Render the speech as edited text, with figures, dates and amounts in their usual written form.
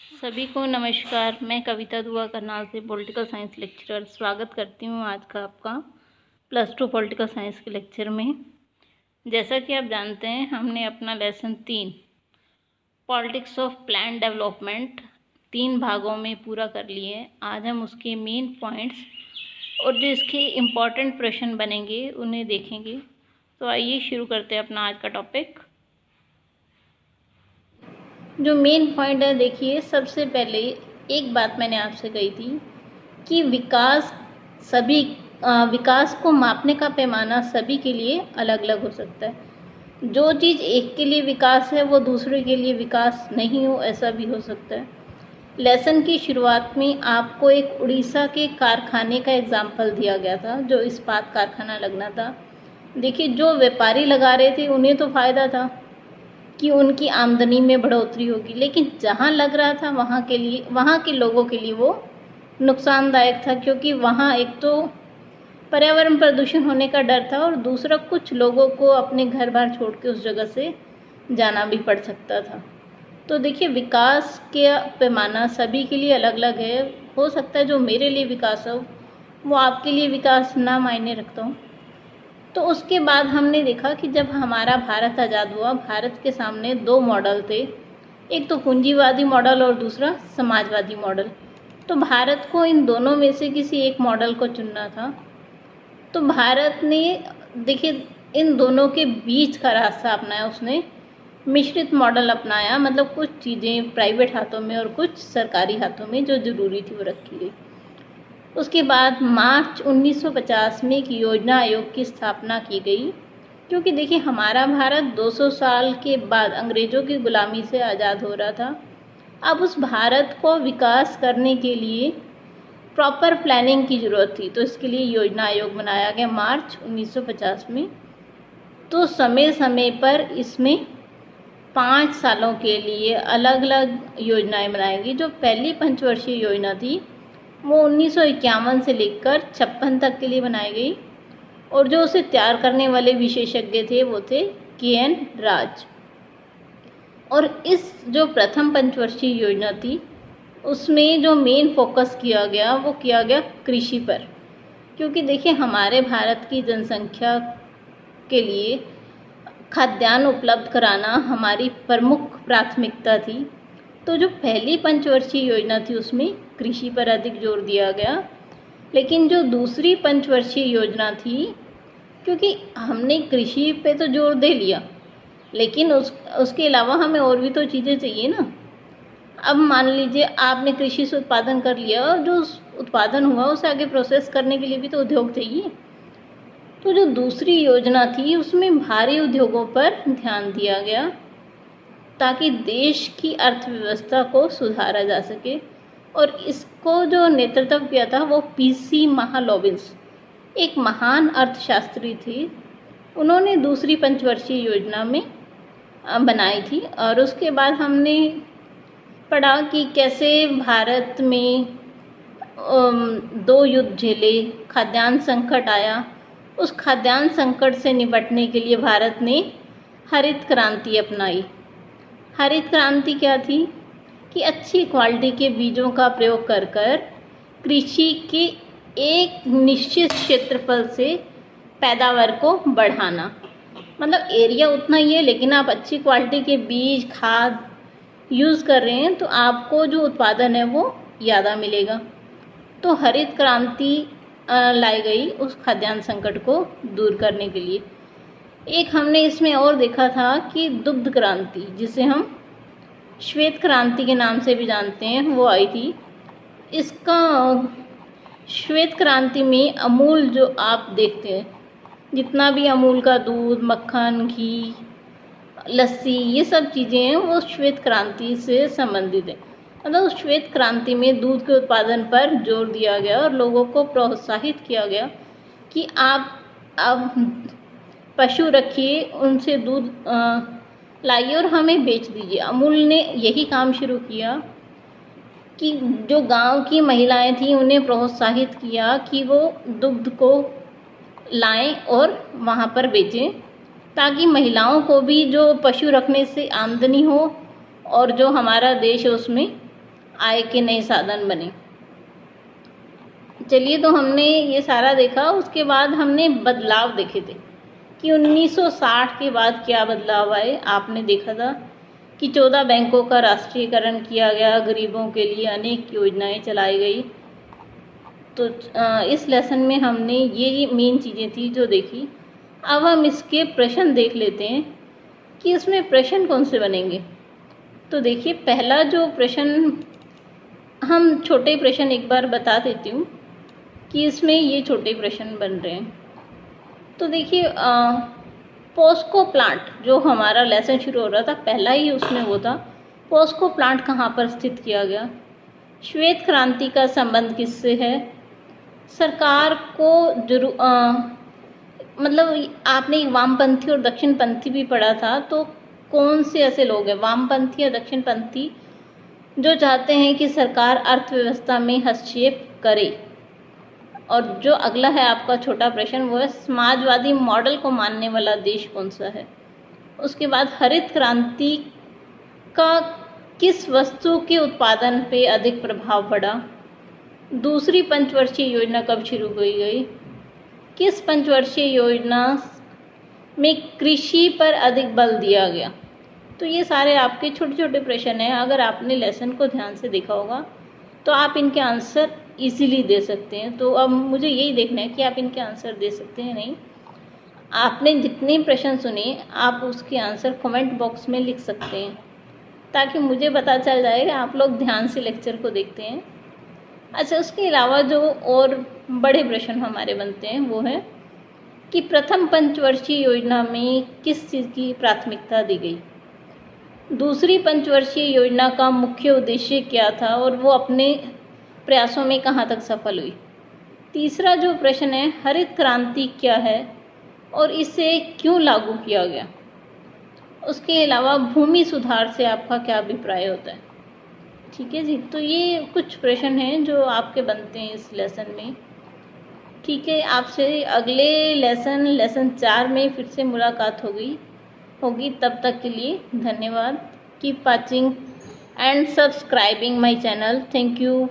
सभी को नमस्कार। मैं कविता दुआ करनाल से पॉलिटिकल साइंस लेक्चरर स्वागत करती हूँ आज का आपका +2 पॉलिटिकल साइंस के लेक्चर में। जैसा कि आप जानते हैं, हमने अपना lesson 3 politics of plan development 3 भागों में पूरा कर लिए। आज हम उसके मेन पॉइंट्स और जो इसके इम्पॉर्टेंट प्रश्न बनेंगे उन्हें देखेंगे। तो आइए शुरू करते हैं अपना आज का टॉपिक। जो मेन पॉइंट है, देखिए, सबसे पहले एक बात मैंने आपसे कही थी कि विकास को मापने का पैमाना सभी के लिए अलग अलग हो सकता है। जो चीज़ एक के लिए विकास है वो दूसरे के लिए विकास नहीं हो, ऐसा भी हो सकता है। लेसन की शुरुआत में आपको एक उड़ीसा के कारखाने का एग्जाम्पल दिया गया था, जो इस्पात कारखाना लगना था। देखिए, जो व्यापारी लगा रहे थे उन्हें तो फ़ायदा था कि उनकी आमदनी में बढ़ोतरी होगी, लेकिन जहाँ लग रहा था वहाँ के लोगों के लिए वो नुकसानदायक था, क्योंकि वहाँ एक तो पर्यावरण प्रदूषण होने का डर था और दूसरा कुछ लोगों को अपने घर बार छोड़ के उस जगह से जाना भी पड़ सकता था। तो देखिए, विकास का पैमाना सभी के लिए अलग अलग है। हो सकता है जो मेरे लिए विकास हो वो आपके लिए विकास ना मायने रखता हूँ। तो उसके बाद हमने देखा कि जब हमारा भारत आज़ाद हुआ, भारत के सामने 2 मॉडल थे, एक तो पूंजीवादी मॉडल और दूसरा समाजवादी मॉडल। तो भारत को इन दोनों में से किसी एक मॉडल को चुनना था। तो भारत ने, देखिए, इन दोनों के बीच का रास्ता अपनाया। उसने मिश्रित मॉडल अपनाया, मतलब कुछ चीज़ें प्राइवेट हाथों में और कुछ सरकारी हाथों में जो ज़रूरी थी वो रखी गई। उसके बाद मार्च 1950 में एक योजना आयोग की स्थापना की गई, क्योंकि देखिए, हमारा भारत 200 साल के बाद अंग्रेज़ों की गुलामी से आज़ाद हो रहा था। अब उस भारत को विकास करने के लिए प्रॉपर प्लानिंग की ज़रूरत थी, तो इसके लिए योजना आयोग बनाया गया मार्च 1950 में। तो समय समय पर इसमें 5 सालों के लिए अलग अलग योजनाएं बनाई गई। जो पहली पंचवर्षीय योजना थी वो 1951 से लेकर 56 तक के लिए बनाई गई, और जो उसे तैयार करने वाले विशेषज्ञ थे वो थे KN राज। और इस जो प्रथम पंचवर्षीय योजना थी उसमें जो मेन फोकस किया गया वो किया गया कृषि पर, क्योंकि देखिए, हमारे भारत की जनसंख्या के लिए खाद्यान्न उपलब्ध कराना हमारी प्रमुख प्राथमिकता थी। तो जो पहली पंचवर्षीय योजना थी उसमें कृषि पर अधिक जोर दिया गया, लेकिन जो दूसरी पंचवर्षीय योजना थी, क्योंकि हमने कृषि पे तो जोर दे लिया, लेकिन उसके अलावा हमें और भी तो चीज़ें चाहिए ना। अब मान लीजिए आपने कृषि से उत्पादन कर लिया, और जो उत्पादन हुआ उसे आगे प्रोसेस करने के लिए भी तो उद्योग चाहिए। तो जो दूसरी योजना थी उसमें भारी उद्योगों पर ध्यान दिया गया ताकि देश की अर्थव्यवस्था को सुधारा जा सके। और इसको जो नेतृत्व किया था वो PC महालोविन्स, एक महान अर्थशास्त्री थे। उन्होंने दूसरी पंचवर्षीय योजना में बनाई थी। और उसके बाद हमने पढ़ा कि कैसे भारत में 2 युद्ध झेले, खाद्यान्न संकट आया। उस खाद्यान्न संकट से निपटने के लिए भारत ने हरित क्रांति अपनाई। हरित क्रांति क्या थी कि अच्छी क्वालिटी के बीजों का प्रयोग कर कृषि के एक निश्चित क्षेत्रफल से पैदावार को बढ़ाना। मतलब एरिया उतना ही है, लेकिन आप अच्छी क्वालिटी के बीज, खाद यूज़ कर रहे हैं तो आपको जो उत्पादन है वो ज़्यादा मिलेगा। तो हरित क्रांति लाई गई उस खाद्यान्न संकट को दूर करने के लिए। एक हमने इसमें और देखा था कि दुग्ध क्रांति, जिसे हम श्वेत क्रांति के नाम से भी जानते हैं, वो आई थी। इसका श्वेत क्रांति में अमूल, जो आप देखते हैं, जितना भी अमूल का दूध, मक्खन, घी, लस्सी, ये सब चीज़ें हैं वो श्वेत क्रांति से संबंधित है। मतलब उस श्वेत क्रांति में दूध के उत्पादन पर जोर दिया गया और लोगों को प्रोत्साहित किया गया कि आप पशु रखिए, उनसे दूध लाइए और हमें बेच दीजिए। अमूल ने यही काम शुरू किया कि जो गांव की महिलाएं थीं उन्हें प्रोत्साहित किया कि वो दुग्ध को लाएं और वहां पर बेचें, ताकि महिलाओं को भी जो पशु रखने से आमदनी हो और जो हमारा देश है उसमें आय के नए साधन बने। चलिए, तो हमने ये सारा देखा। उसके बाद हमने बदलाव देखे थे कि 1960 के बाद क्या बदलाव आए। आपने देखा था कि 14 बैंकों का राष्ट्रीयकरण किया गया, गरीबों के लिए अनेक योजनाएं चलाई गई। तो इस लेसन में हमने ये मेन चीज़ें थी जो देखी। अब हम इसके प्रश्न देख लेते हैं कि इसमें प्रश्न कौन से बनेंगे। तो देखिए, पहला जो प्रश्न, हम छोटे प्रश्न एक बार बता देती हूँ कि इसमें ये छोटे प्रश्न बन रहे हैं। तो देखिए, पोस्को प्लांट जो हमारा लेसन शुरू हो रहा था, पहला ही उसमें वो था, पोस्को प्लांट कहाँ पर स्थित किया गया, श्वेत क्रांति का संबंध किससे है, सरकार को मतलब आपने वामपंथी और दक्षिणपंथी भी पढ़ा था, तो कौन से ऐसे लोग हैं वामपंथी या दक्षिणपंथी जो चाहते हैं कि सरकार अर्थव्यवस्था में हस्तक्षेप करे। और जो अगला है आपका छोटा प्रश्न, वो है समाजवादी मॉडल को मानने वाला देश कौन सा है। उसके बाद हरित क्रांति का किस वस्तु के उत्पादन पे अधिक प्रभाव पड़ा, दूसरी पंचवर्षीय योजना कब शुरू की गई, किस पंचवर्षीय योजना में कृषि पर अधिक बल दिया गया। तो ये सारे आपके छोटे छोटे प्रश्न हैं। अगर आपने लेसन को ध्यान से देखा होगा तो आप इनके आंसर इजीली दे सकते हैं। तो अब मुझे यही देखना है कि आप इनके आंसर दे सकते हैं नहीं। आपने जितने प्रश्न सुने आप उसके आंसर कमेंट बॉक्स में लिख सकते हैं, ताकि मुझे पता चल जाए कि आप लोग ध्यान से लेक्चर को देखते हैं। अच्छा, उसके अलावा जो और बड़े प्रश्न हमारे बनते हैं वो है कि प्रथम पंचवर्षीय योजना में किस चीज़ की प्राथमिकता दी गई, दूसरी पंचवर्षीय योजना का मुख्य उद्देश्य क्या था और वो अपने प्रयासों में कहाँ तक सफल हुई, तीसरा जो प्रश्न है हरित क्रांति क्या है और इसे क्यों लागू किया गया, उसके अलावा भूमि सुधार से आपका क्या अभिप्राय होता है। ठीक है जी, तो ये कुछ प्रश्न हैं जो आपके बनते हैं इस लेसन में। ठीक है, आपसे अगले लेसन 4 में फिर से मुलाकात होगी। तब तक के लिए धन्यवाद। Keep watching and subscribing my channel. Thank you.